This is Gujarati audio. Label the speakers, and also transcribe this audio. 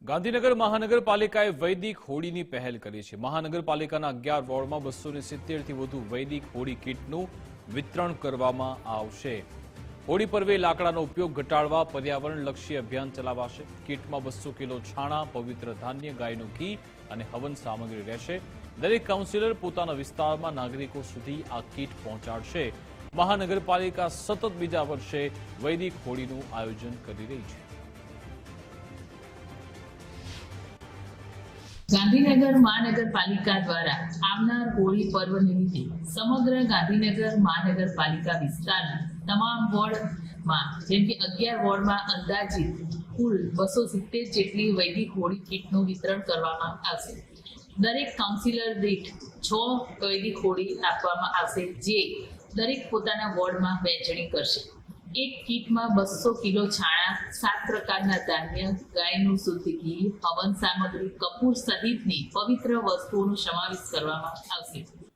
Speaker 1: ગાંધીનગર મહાનગરપાલિકાએ વૈદિક હોળીની પહેલ કરી છે। મહાનગરપાલિકાના 11 વોર્ડમાં 270 થી વધુ વૈદિક હોળી કીટનું વિતરણ કરવામાં આવશે। હોળી પર્વે લાકડાનો ઉપયોગ ઘટાડવા પર્યાવરણલક્ષી અભિયાન ચલાવાશે। કીટમાં 200 કિલો છાણા, પવિત્ર ધાન્ય, ગાયનું ઘી અને હવન સામગ્રી રહેશે। દરેક કાઉન્સિલર પોતાના વિસ્તારમાં નાગરિકો સુધી આ કીટ પહોંચાડશે। મહાનગરપાલિકા સતત બીજા વર્ષે વૈદિક હોળીનું આયોજન કરી રહી છે।
Speaker 2: ગાંધીનગર મહાનગરપાલિકા દ્વારા આવનાર હોળી પર્વ નિમિત્તે સમગ્ર ગાંધીનગર મહાનગરપાલિકા વિસ્તારના તમામ વોર્ડમાં જેમ કે 11 વોર્ડમાં અંદાજિત કુલ 270 જેટલી વૈદિક હોળી કીટનું વિતરણ કરવામાં આવશે। દરેક કાઉન્સિલર દીઠ 6 વૈદિક હોળી આપવામાં આવશે, જે દરેક પોતાના વોર્ડમાં વહેંચણી કરશે। એક કીટમાં 200 કિલો છાણા, 7 પ્રકારના ધાન્ય, ગાયનું શુદ્ધ ઘી, હવન સામગ્રી, કપૂર સહિતની પવિત્ર વસ્તુઓનો સમાવેશ કરવામાં આવશે।